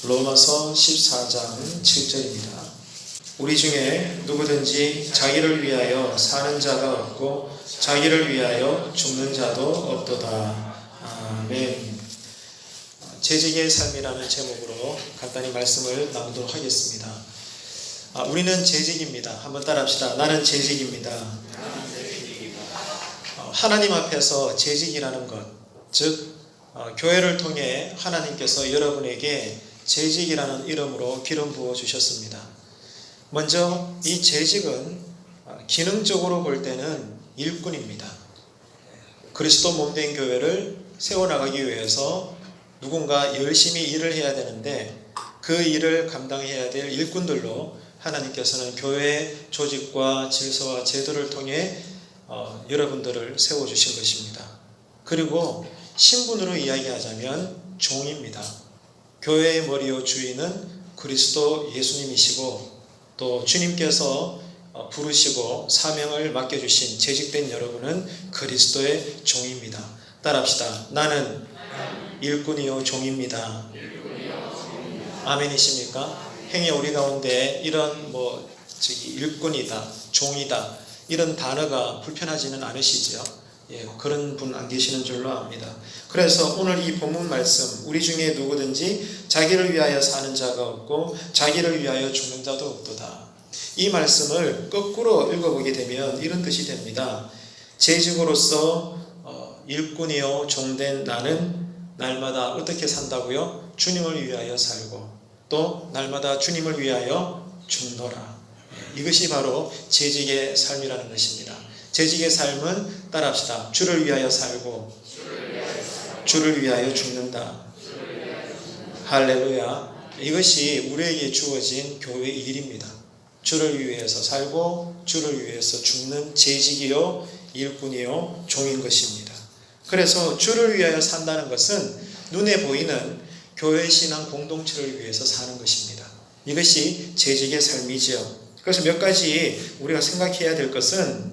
로마서 14장 7절입니다. 우리 중에 누구든지 자기를 위하여 사는 자가 없고 자기를 위하여 죽는 자도 없도다. 아멘. 재직의 삶이라는 제목으로 간단히 말씀을 나누도록 하겠습니다. 우리는 재직입니다. 한번 따라합시다. 나는 재직입니다. 하나님 앞에서 재직이라는 것, 즉 교회를 통해 하나님께서 여러분에게 재직이라는 이름으로 기름 부어 주셨습니다. 먼저 이 재직은 기능적으로 볼 때는 일꾼입니다. 그리스도 몸된 교회를 세워나가기 위해서 누군가 열심히 일을 해야 되는데 그 일을 감당해야 될 일꾼들로 하나님께서는 교회의 조직과 질서와 제도를 통해 여러분들을 세워주신 것입니다. 그리고 신분으로 이야기하자면 종입니다. 교회의 머리요 주인은 그리스도 예수님이시고 또 주님께서 부르시고 사명을 맡겨주신 재직된 여러분은 그리스도의 종입니다. 따라합시다. 나는 일꾼이요 종입니다. 아멘이십니까? 행여 우리 가운데 이런 일꾼이다, 종이다 이런 단어가 불편하지는 않으시죠? 그런 분 안 계시는 줄로 압니다. 그래서 오늘 이 본문 말씀, 우리 중에 누구든지 자기를 위하여 사는 자가 없고 자기를 위하여 죽는 자도 없도다. 이 말씀을 거꾸로 읽어보게 되면 이런 뜻이 됩니다. 재직으로서 일꾼이요 종된 나는 날마다 어떻게 산다고요? 주님을 위하여 살고 또 날마다 주님을 위하여 죽노라. 이것이 바로 재직의 삶이라는 것입니다. 재직의 삶은 따라합시다. 주를 위하여 살고 주를 위하여 죽는다. 할렐루야. 이것이 우리에게 주어진 교회의 일입니다. 주를 위해서 살고 주를 위해서 죽는 재직이요 일꾼이요 종인 것입니다. 그래서 주를 위하여 산다는 것은 눈에 보이는 교회 신앙 공동체를 위해서 사는 것입니다. 이것이 재직의 삶이지요. 그래서 몇 가지 우리가 생각해야 될 것은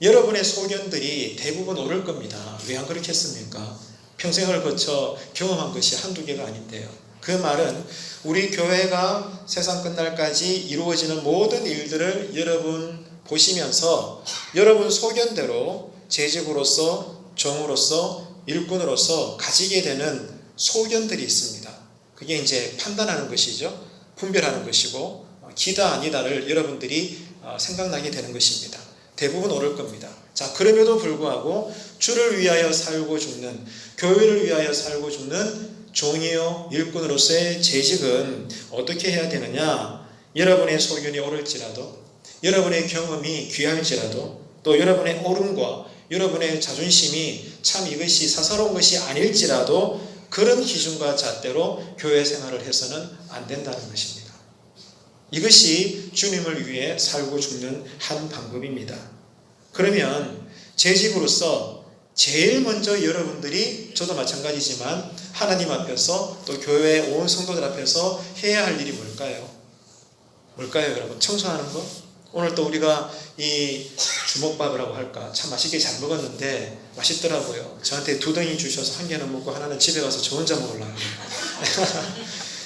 여러분의 소견들이 대부분 옳을 겁니다. 왜 안 그렇겠습니까? 평생을 거쳐 경험한 것이 한두 개가 아닌데요. 그 말은 우리 교회가 세상 끝날까지 이루어지는 모든 일들을 여러분 보시면서 여러분 소견대로 재직으로서 종으로서 일꾼으로서 가지게 되는 소견들이 있습니다. 그게 이제 판단하는 것이죠. 분별하는 것이고 기다 아니다를 여러분들이 생각나게 되는 것입니다. 대부분 옳을 겁니다. 자, 그럼에도 불구하고 주를 위하여 살고 죽는, 교회를 위하여 살고 죽는 종이요 일꾼으로서의 재직은 어떻게 해야 되느냐? 여러분의 소견이 옳을지라도, 여러분의 경험이 귀할지라도, 또 여러분의 옳음과 여러분의 자존심이 참 이것이 사사로운 것이 아닐지라도 그런 기준과 잣대로 교회 생활을 해서는 안 된다는 것입니다. 이것이 주님을 위해 살고 죽는 한 방법입니다. 그러면 재직으로서 제일 먼저 여러분들이, 저도 마찬가지지만 하나님 앞에서 또 교회 온 성도들 앞에서 해야 할 일이 뭘까요? 뭘까요, 여러분? 청소하는 거? 오늘 또 우리가 이 주먹밥이라고 할까? 참 맛있게 잘 먹었는데 맛있더라고요. 저한테 2덩이 주셔서 한 개는 먹고 하나는 집에 가서 저 혼자 먹으려고.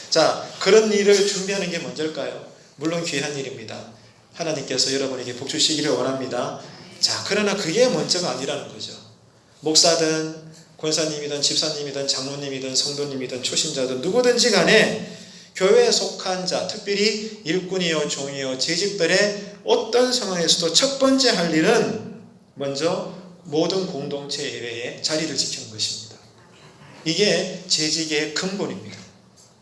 자, 그런 일을 준비하는 게 먼저일까요? 물론 귀한 일입니다. 하나님께서 여러분에게 복 주시기를 원합니다. 자, 그러나 그게 먼저가 아니라는 거죠. 목사든 권사님이든 집사님이든 장로님이든 성도님이든 초신자든 누구든지 간에 교회에 속한 자, 특별히 일꾼이요 종이요 재직들의 어떤 상황에서도 첫 번째 할 일은 먼저 모든 공동체 예배에 자리를 지키는 것입니다. 이게 재직의 근본입니다.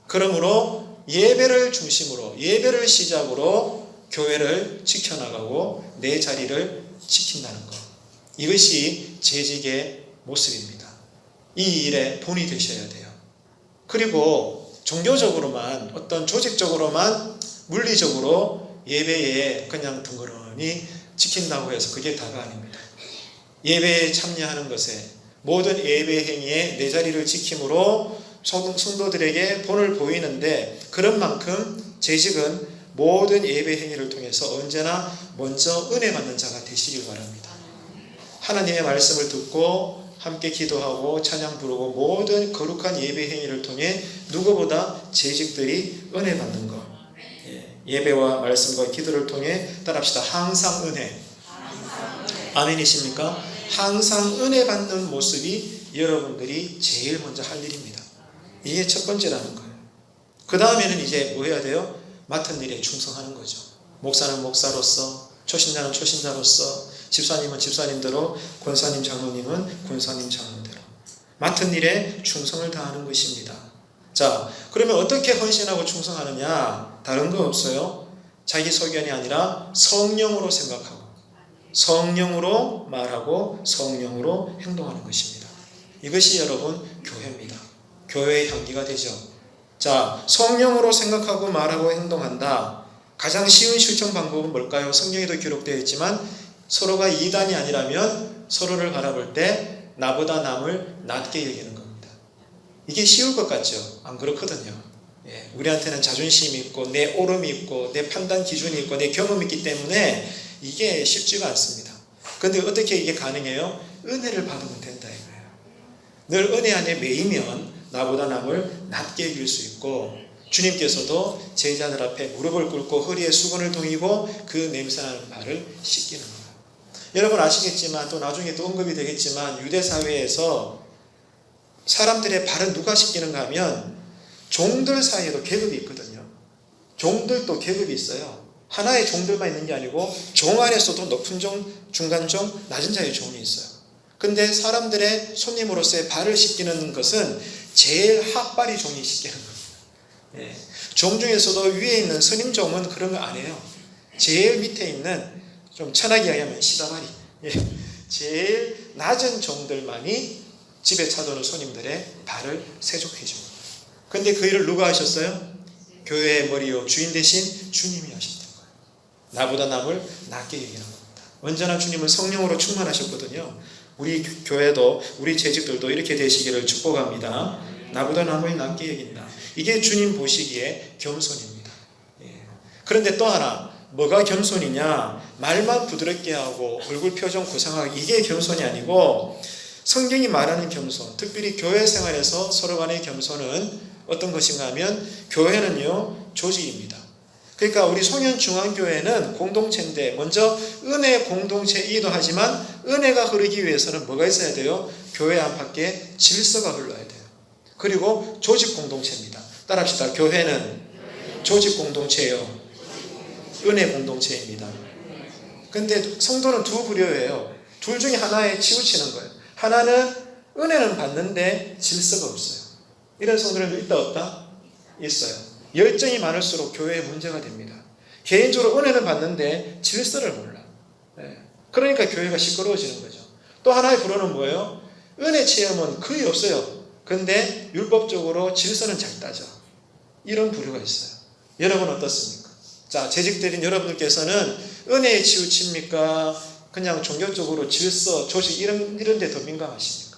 그러므로 예배를 중심으로, 예배를 시작으로 교회를 지켜나가고 내 자리를 지킨다는 것. 이것이 재직의 모습입니다. 이 일에 본이 되셔야 돼요. 그리고 종교적으로만, 어떤 조직적으로만, 물리적으로 예배에 그냥 덩그러니 지킨다고 해서 그게 다가 아닙니다. 예배에 참여하는 것에, 모든 예배 행위에 내 자리를 지킴으로 성도들에게 본을 보이는데, 그런 만큼 재직은 모든 예배 행위를 통해서 언제나 먼저 은혜 받는 자가 되시길 바랍니다. 하나님의 말씀을 듣고 함께 기도하고 찬양 부르고 모든 거룩한 예배 행위를 통해 누구보다 재직들이 은혜 받는 것. 예배와 말씀과 기도를 통해 따라합시다. 항상 은혜. 아멘이십니까? 항상 은혜 받는 모습이 여러분들이 제일 먼저 할 일입니다. 이게 첫 번째라는 거예요. 그 다음에는 이제 뭐 해야 돼요? 맡은 일에 충성하는 거죠. 목사는 목사로서, 초신자는 초신자로서, 집사님은 집사님대로, 권사님 장로님은 권사님 장로대로 맡은 일에 충성을 다하는 것입니다. 자, 그러면 어떻게 헌신하고 충성하느냐? 다른 거 없어요. 자기 소견이 아니라 성령으로 생각하고 성령으로 말하고 성령으로 행동하는 것입니다. 이것이 여러분 교회입니다. 교회의 향기가 되죠. 자, 성령으로 생각하고 말하고 행동한다. 가장 쉬운 실천 방법은 뭘까요? 성경에도 기록되어 있지만 서로가 이단이 아니라면 서로를 바라볼 때 나보다 남을 낮게 여기는 겁니다. 이게 쉬울 것 같죠? 안 그렇거든요. 우리한테는 자존심이 있고 내 오름이 있고 내 판단 기준이 있고 내 경험이 있기 때문에 이게 쉽지가 않습니다. 그런데 어떻게 이게 가능해요? 은혜를 받으면 된다 이거예요. 늘 은혜 안에 매이면 나보다 남을 낮게 여길 수 있고 주님께서도 제자들 앞에 무릎을 꿇고 허리에 수건을 동이고 그 냄새나는 발을 씻기는 거예요. 여러분 아시겠지만 또 나중에 또 언급이 되겠지만 유대사회에서 사람들의 발을 누가 씻기는가 하면 종들 사이에도 계급이 있거든요. 종들도 계급이 있어요. 하나의 종들만 있는 게 아니고 종 안에서도 높은 종, 중간 종, 낮은 자의 종이 있어요. 근데 사람들의 손님으로서의 발을 씻기는 것은 제일 핫발이 종이 씻기는 겁니다. 종 중에서도 위에 있는 스님 종은 그런 거 안 해요. 제일 밑에 있는 좀 천하게 이야기하면 시다바리, 제일 낮은 종들만이 집에 찾아오는 손님들의 발을 세족해 줍니다. 근데 그 일을 누가 하셨어요? 교회의 머리요 주인 대신 주님이 하셨던 거예요. 나보다 남을 낮게 여기는 겁니다. 언제나 주님은 성령으로 충만하셨거든요. 우리 교회도 우리 재직들도 이렇게 되시기를 축복합니다. 나보다 남을 낮게 여긴다. 이게 주님 보시기에 겸손입니다. 그런데 또 하나 뭐가 겸손이냐? 말만 부드럽게 하고 얼굴 표정 고상하게 이게 겸손이 아니고 성경이 말하는 겸손, 특별히 교회 생활에서 서로 간의 겸손은 어떤 것인가 하면 교회는요 조직입니다. 그러니까 우리 송현중앙교회는 공동체인데 먼저 은혜 공동체이기도 하지만 은혜가 흐르기 위해서는 뭐가 있어야 돼요? 교회 안팎에 질서가 흘러야 돼요. 그리고 조직 공동체입니다. 따라합시다. 교회는 조직 공동체예요. 은혜 공동체입니다. 근데 성도는 두 부류예요. 둘 중에 하나에 치우치는 거예요. 하나는 은혜는 받는데 질서가 없어요. 이런 성도들도 있다 없다? 있어요. 열정이 많을수록 교회에 문제가 됩니다. 개인적으로 은혜는 받는데 질서를 몰라. 그러니까 교회가 시끄러워지는 거죠. 또 하나의 부류는 뭐예요? 은혜 체험은 거의 없어요. 근데 율법적으로 질서는 잘 따져. 이런 부류가 있어요. 여러분 어떻습니까? 자, 재직들인 여러분께서는 은혜에 치우칩니까? 그냥 종교적으로 질서, 조직 이런 데 더 민감하십니까?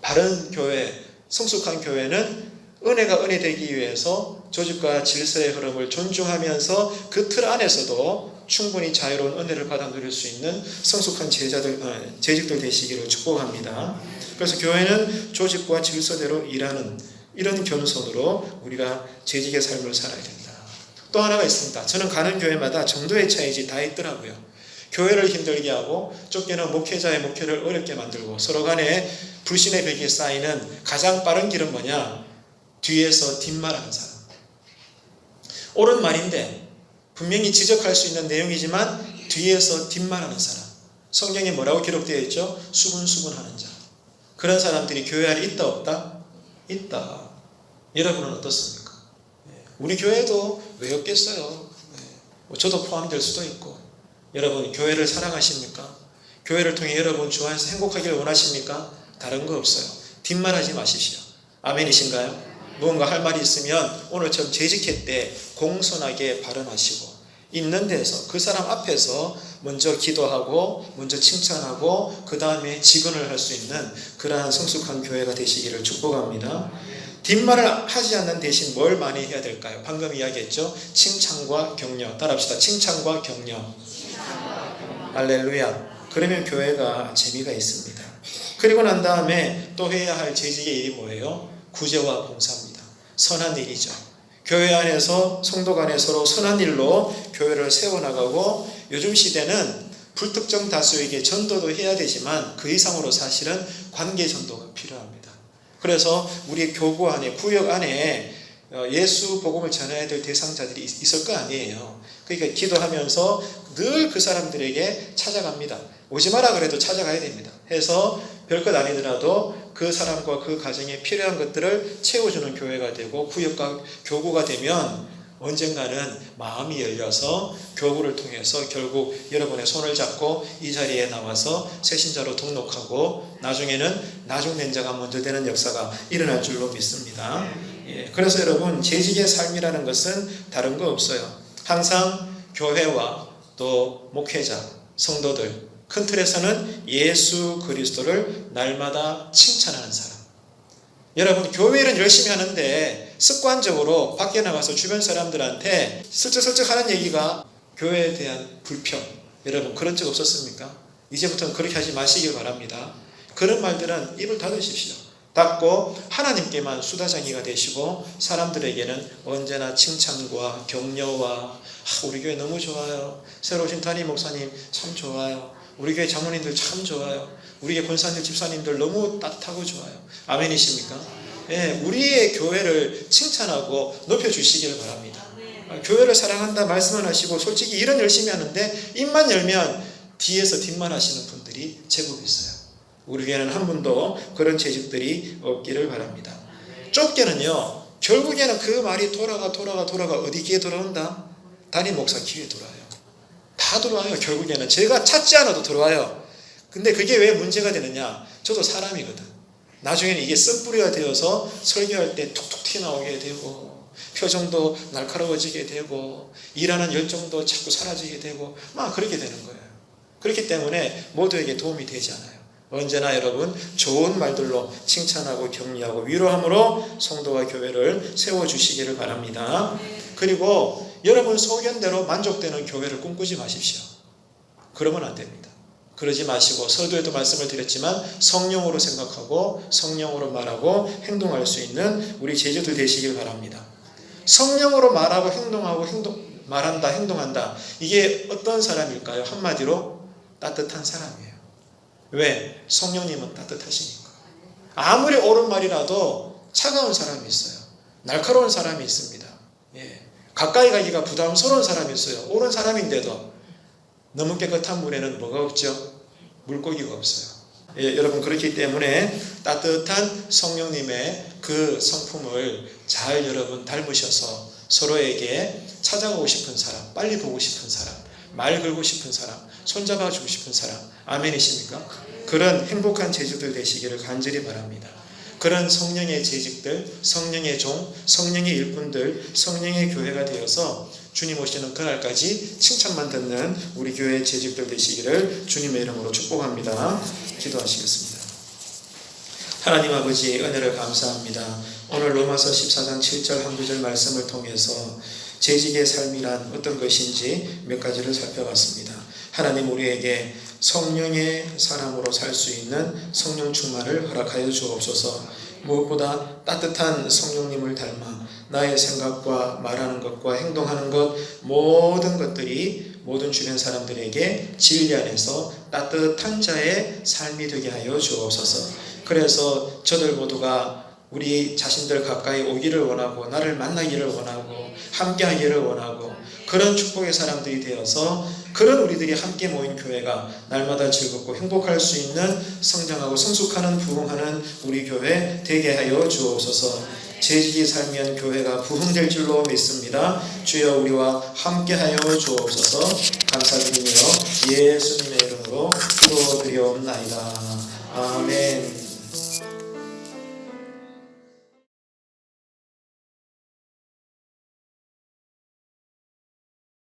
바른 교회, 성숙한 교회는 은혜가 은혜 되기 위해서 조직과 질서의 흐름을 존중하면서 그 틀 안에서도 충분히 자유로운 은혜를 받아 누릴 수 있는 성숙한 재직들 되시기를 축복합니다. 그래서 교회는 조직과 질서대로 일하는 이런 겸손으로 우리가 재직의 삶을 살아야 된다. 또 하나가 있습니다. 저는 가는 교회마다 정도의 차이지 다 있더라고요. 교회를 힘들게 하고 쫓기는 목회자의 목회를 어렵게 만들고 서로 간에 불신의 벽이 쌓이는 가장 빠른 길은 뭐냐? 뒤에서 뒷말하는 사람. 옳은 말인데 분명히 지적할 수 있는 내용이지만 뒤에서 뒷말하는 사람. 성경에 뭐라고 기록되어 있죠? 수군수군하는 자. 그런 사람들이 교회 안에 있다 없다? 있다. 여러분은 어떻습니까? 우리 교회도 왜 없겠어요? 저도 포함될 수도 있고. 여러분 교회를 사랑하십니까? 교회를 통해 여러분 주 안에서 행복하기를 원하십니까? 다른 거 없어요. 뒷말하지 마십시오. 아멘이신가요? 무언가 할 말이 있으면 오늘처럼 재직회 때 공손하게 발언하시고 있는 데서 그 사람 앞에서 먼저 기도하고 먼저 칭찬하고 그 다음에 직언을 할 수 있는 그러한 성숙한 교회가 되시기를 축복합니다. 뒷말을 하지 않는 대신 뭘 많이 해야 될까요? 방금 이야기했죠. 칭찬과 격려. 따라합시다. 칭찬과 격려. 할렐루야. 그러면 교회가 재미가 있습니다. 그리고 난 다음에 또 해야 할 재직의 일이 뭐예요? 구제와 봉사입니다. 선한 일이죠. 교회 안에서 성도 간에 서로 선한 일로 교회를 세워나가고, 요즘 시대는 불특정 다수에게 전도도 해야 되지만 그 이상으로 사실은 관계 전도가 필요합니다. 그래서 우리 교구 안에, 구역 안에 예수 복음을 전해야 될 대상자들이 있을 거 아니에요. 그러니까 기도하면서 늘 그 사람들에게 찾아갑니다. 오지 마라 그래도 찾아가야 됩니다. 해서 별것 아니더라도 그 사람과 그 가정에 필요한 것들을 채워주는 교회가 되고, 구역과 교구가 되면 언젠가는 마음이 열려서 교구를 통해서 결국 여러분의 손을 잡고 이 자리에 나와서 새신자로 등록하고, 나중에는 나중된 자가 먼저 되는 역사가 일어날 줄로 믿습니다. 그래서 여러분, 재직의 삶이라는 것은 다른 거 없어요. 항상 교회와 또 목회자, 성도들, 큰 틀에서는 예수 그리스도를 날마다 칭찬하는 사람. 여러분, 교회는 열심히 하는데 습관적으로 밖에 나가서 주변 사람들한테 슬쩍슬쩍 하는 얘기가 교회에 대한 불평. 여러분, 그런 적 없었습니까? 이제부터는 그렇게 하지 마시길 바랍니다. 그런 말들은 입을 닫으십시오. 닫고 하나님께만 수다장이가 되시고, 사람들에게는 언제나 칭찬과 격려와 우리 교회 너무 좋아요. 새로 오신 담임 목사님 참 좋아요. 우리 교회 장로님들 참 좋아요. 우리 교회 권사님들, 집사님들 너무 따뜻하고 좋아요. 아멘이십니까? 우리의 교회를 칭찬하고 높여주시기를 바랍니다. 교회를 사랑한다 말씀을 하시고 솔직히 일은 열심히 하는데 입만 열면 뒤에서 뒷만 하시는 분들이 제법 있어요. 우리 교회는 한 분도 그런 재직들이 없기를 바랍니다. 좁게는요, 결국에는 그 말이 돌아가 어디 귀에 돌아온다? 담임 목사 귀에 돌아와요. 다 들어와요. 결국에는 제가 찾지 않아도 들어와요. 근데 그게 왜 문제가 되느냐? 저도 사람이거든. 나중에는 이게 썩뿌리가 되어서 설교할 때 툭툭 튀어나오게 되고, 표정도 날카로워지게 되고, 일하는 열정도 자꾸 사라지게 되고, 막 그렇게 되는 거예요. 그렇기 때문에 모두에게 도움이 되지 않아요. 언제나 여러분, 좋은 말들로 칭찬하고 격려하고 위로함으로 성도와 교회를 세워주시기를 바랍니다. 그리고 여러분 소견대로 만족되는 교회를 꿈꾸지 마십시오. 그러면 안 됩니다. 그러지 마시고, 서두에도 말씀을 드렸지만 성령으로 생각하고 성령으로 말하고 행동할 수 있는 우리 제자들 되시길 바랍니다. 성령으로 말하고 말한다, 행동한다. 이게 어떤 사람일까요? 한마디로 따뜻한 사람이에요. 왜? 성령님은 따뜻하시니까. 아무리 옳은 말이라도 차가운 사람이 있어요. 날카로운 사람이 있습니다. 가까이 가기가 부담스러운 사람이 있어요. 옳은 사람인데도. 너무 깨끗한 물에는 뭐가 없죠? 물고기가 없어요. 여러분, 그렇기 때문에 따뜻한 성령님의 그 성품을 잘 여러분 닮으셔서 서로에게 찾아가고 싶은 사람, 빨리 보고 싶은 사람, 말 걸고 싶은 사람, 손잡아주고 싶은 사람, 아멘이십니까? 그런 행복한 재주들 되시기를 간절히 바랍니다. 그런 성령의 재직들, 성령의 종, 성령의 일꾼들, 성령의 교회가 되어서 주님 오시는 그날까지 칭찬만 듣는 우리 교회의 재직들 되시기를 주님의 이름으로 축복합니다. 기도하시겠습니다. 하나님 아버지, 은혜를 감사합니다. 오늘 로마서 14장 7절 한 구절 말씀을 통해서 재직의 삶이란 어떤 것인지 몇 가지를 살펴봤습니다. 하나님, 우리에게 성령의 사람으로 살 수 있는 성령 충만을 허락하여 주옵소서. 무엇보다 따뜻한 성령님을 닮아 나의 생각과 말하는 것과 행동하는 것, 모든 것들이 모든 주변 사람들에게 진리 안에서 따뜻한 자의 삶이 되게 하여 주옵소서. 그래서 저들 모두가 우리 자신들 가까이 오기를 원하고, 나를 만나기를 원하고, 함께 하기를 원하고, 그런 축복의 사람들이 되어서 그런 우리들이 함께 모인 교회가 날마다 즐겁고 행복할 수 있는, 성장하고 성숙하는, 부흥하는 우리 교회 되게 하여 주옵소서. 재직이 살면 교회가 부흥될 줄로 믿습니다. 주여, 우리와 함께 하여 주옵소서. 감사드리며 예수님의 이름으로 기도드리옵나이다. 아멘.